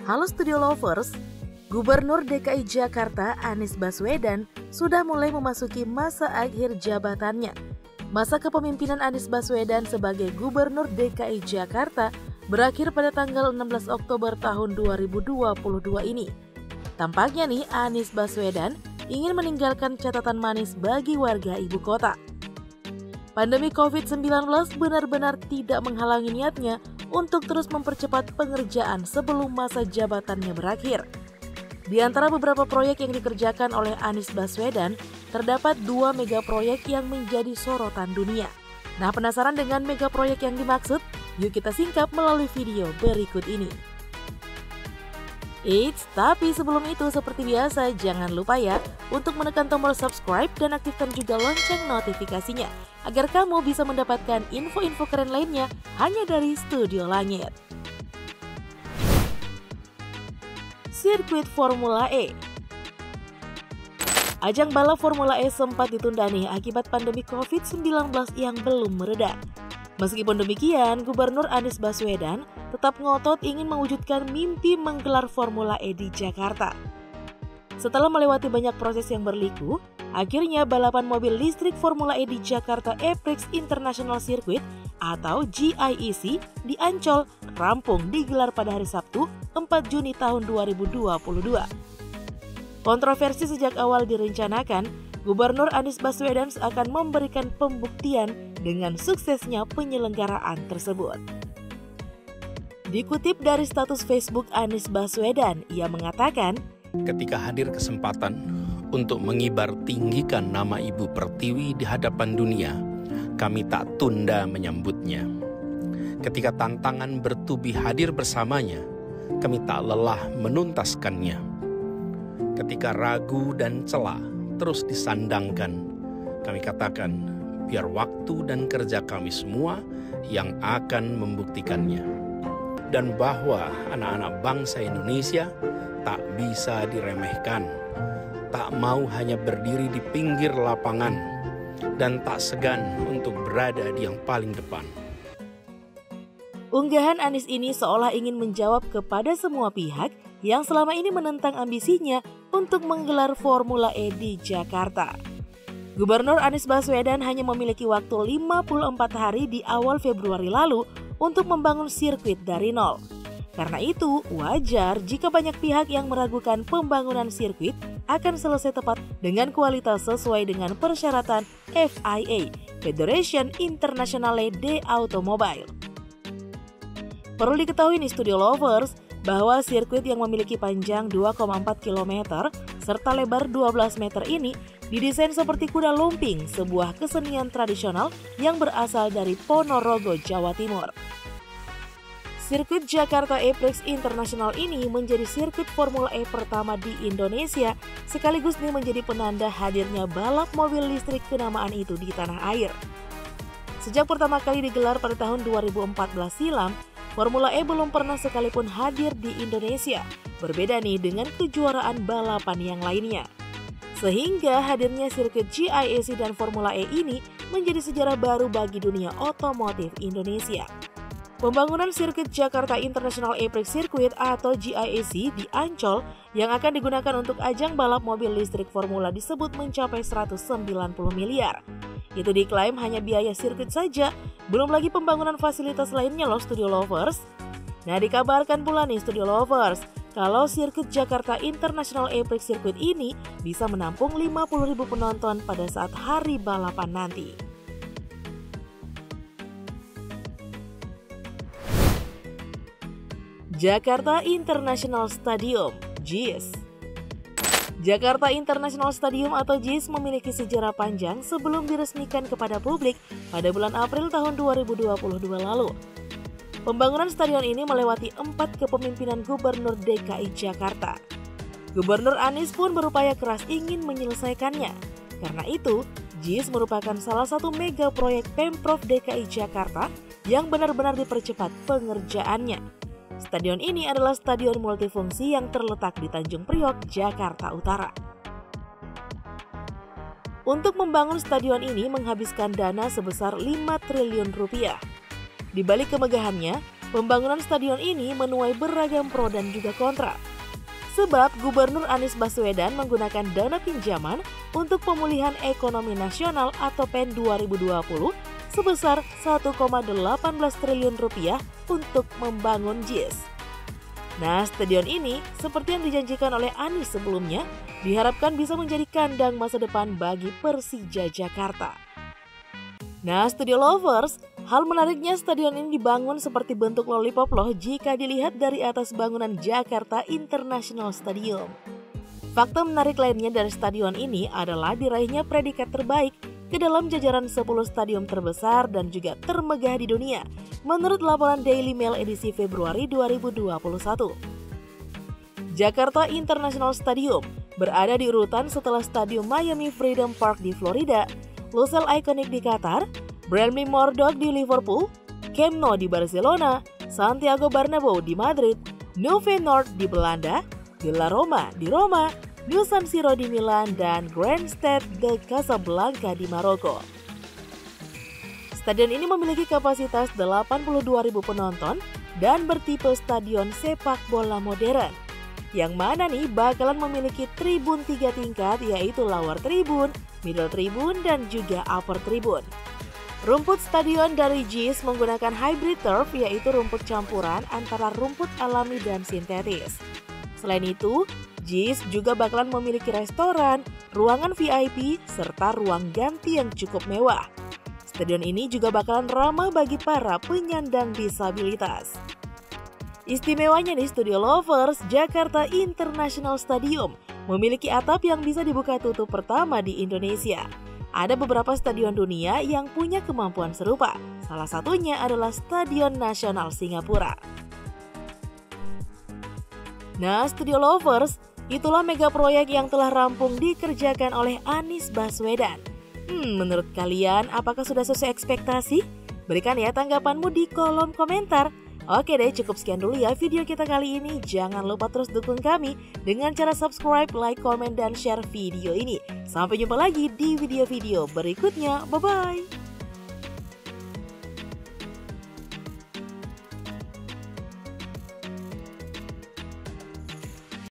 Halo Studio Lovers, Gubernur DKI Jakarta Anies Baswedan sudah mulai memasuki masa akhir jabatannya. Masa kepemimpinan Anies Baswedan sebagai Gubernur DKI Jakarta berakhir pada tanggal 16 Oktober tahun 2022 ini. Tampaknya nih Anies Baswedan ingin meninggalkan catatan manis bagi warga ibu kota. Pandemi COVID-19 benar-benar tidak menghalangi niatnya untuk terus mempercepat pengerjaan sebelum masa jabatannya berakhir. Di antara beberapa proyek yang dikerjakan oleh Anies Baswedan, terdapat 2 megaproyek yang menjadi sorotan dunia. Nah, penasaran dengan megaproyek yang dimaksud? Yuk kita singkap melalui video berikut ini. Tapi sebelum itu seperti biasa jangan lupa ya untuk menekan tombol subscribe dan aktifkan juga lonceng notifikasinya agar kamu bisa mendapatkan info-info keren lainnya hanya dari Studio Langit. Sirkuit Formula E. Ajang balap Formula E sempat ditunda nih akibat pandemi COVID-19 yang belum mereda. Meskipun demikian, Gubernur Anies Baswedan tetap ngotot ingin mewujudkan mimpi menggelar Formula E di Jakarta. Setelah melewati banyak proses yang berliku, akhirnya balapan mobil listrik Formula E di Jakarta E-Prix International Circuit atau GIEC di Ancol rampung digelar pada hari Sabtu 4 Juni tahun 2022. Kontroversi sejak awal direncanakan, Gubernur Anies Baswedan akan memberikan pembuktian dengan suksesnya penyelenggaraan tersebut. Dikutip dari status Facebook Anies Baswedan, ia mengatakan, "Ketika hadir kesempatan untuk mengibar tinggikan nama Ibu Pertiwi di hadapan dunia, kami tak tunda menyambutnya. Ketika tantangan bertubi hadir bersamanya, kami tak lelah menuntaskannya. Ketika ragu dan celah terus disandangkan, kami katakan, biar waktu dan kerja kami semua yang akan membuktikannya. Dan bahwa anak-anak bangsa Indonesia tak bisa diremehkan, tak mau hanya berdiri di pinggir lapangan, dan tak segan untuk berada di yang paling depan." Unggahan Anies ini seolah ingin menjawab kepada semua pihak yang selama ini menentang ambisinya untuk menggelar Formula E di Jakarta. Gubernur Anies Baswedan hanya memiliki waktu 54 hari di awal Februari lalu untuk membangun sirkuit dari nol. Karena itu, wajar jika banyak pihak yang meragukan pembangunan sirkuit akan selesai tepat dengan kualitas sesuai dengan persyaratan FIA, Federation Internationale de Automobile. Perlu diketahui nih Studio Lovers, bahwa sirkuit yang memiliki panjang 2,4 km serta lebar 12 meter ini didesain seperti kuda lumping, sebuah kesenian tradisional yang berasal dari Ponorogo, Jawa Timur. Sirkuit Jakarta E-Prix International ini menjadi sirkuit Formula E pertama di Indonesia, sekaligus nih menjadi penanda hadirnya balap mobil listrik kenamaan itu di tanah air. Sejak pertama kali digelar pada tahun 2014 silam, Formula E belum pernah sekalipun hadir di Indonesia, berbeda nih dengan kejuaraan balapan yang lainnya. Sehingga hadirnya sirkuit GIEC dan Formula E ini menjadi sejarah baru bagi dunia otomotif Indonesia. Pembangunan sirkuit Jakarta International E-Prix Circuit atau GIEC di Ancol yang akan digunakan untuk ajang balap mobil listrik Formula disebut mencapai 190 miliar. Itu diklaim hanya biaya sirkuit saja, belum lagi pembangunan fasilitas lainnya loh Studio Lovers. Nah, dikabarkan pula nih Studio Lovers, kalau sirkuit Jakarta International E-Prix Circuit ini bisa menampung 50.000 penonton pada saat hari balapan nanti. Jakarta International Stadium, JIS. Jakarta International Stadium atau JIS memiliki sejarah panjang sebelum diresmikan kepada publik pada bulan April tahun 2022 lalu. Pembangunan stadion ini melewati 4 kepemimpinan Gubernur DKI Jakarta. Gubernur Anies pun berupaya keras ingin menyelesaikannya. Karena itu, JIS merupakan salah satu mega proyek Pemprov DKI Jakarta yang benar-benar dipercepat pengerjaannya. Stadion ini adalah stadion multifungsi yang terletak di Tanjung Priok, Jakarta Utara. Untuk membangun stadion ini menghabiskan dana sebesar 5 triliun rupiah. Di balik kemegahannya, Pembangunan stadion ini menuai beragam pro dan juga kontra. Sebab Gubernur Anies Baswedan menggunakan dana pinjaman untuk pemulihan ekonomi nasional atau PEN 2020 sebesar 1,18 triliun rupiah untuk membangun JIS. Nah, stadion ini seperti yang dijanjikan oleh Anies sebelumnya diharapkan bisa menjadi kandang masa depan bagi Persija Jakarta. Nah, studio lovers, hal menariknya stadion ini dibangun seperti bentuk lollipop loh jika dilihat dari atas bangunan Jakarta International Stadium. Fakta menarik lainnya dari stadion ini adalah diraihnya predikat terbaik ke dalam jajaran 10 stadion terbesar dan juga termegah di dunia menurut laporan Daily Mail edisi Februari 2021. Jakarta International Stadium berada di urutan setelah Stadion Miami Freedom Park di Florida, Lusail Iconic di Qatar, Bramley Murdoch di Liverpool, Camp Nou di Barcelona, Santiago Bernabeu di Madrid, Nou Feyenoord di Belanda, Villa Roma di Roma, New San Siro di Milan, dan Grand Stade de Casablanca di Maroko. Stadion ini memiliki kapasitas 82.000 penonton dan bertipe stadion sepak bola modern. Yang mana nih bakalan memiliki tribun 3 tingkat, yaitu lower tribun, middle tribun, dan juga upper tribun. Rumput stadion dari JIS menggunakan hybrid turf, yaitu rumput campuran antara rumput alami dan sintetis. Selain itu, JIS juga bakalan memiliki restoran, ruangan VIP, serta ruang ganti yang cukup mewah. Stadion ini juga bakalan ramah bagi para penyandang disabilitas. Istimewanya nih studio lovers, Jakarta International Stadium memiliki atap yang bisa dibuka tutup pertama di Indonesia. Ada beberapa stadion dunia yang punya kemampuan serupa. Salah satunya adalah Stadion Nasional Singapura. Nah, studio lovers, itulah mega proyek yang telah rampung dikerjakan oleh Anies Baswedan. Menurut kalian apakah sudah sesuai ekspektasi? Berikan ya tanggapanmu di kolom komentar. Oke deh, cukup sekian dulu ya video kita kali ini. Jangan lupa terus dukung kami dengan cara subscribe, like, komen, dan share video ini. Sampai jumpa lagi di video-video berikutnya. Bye-bye!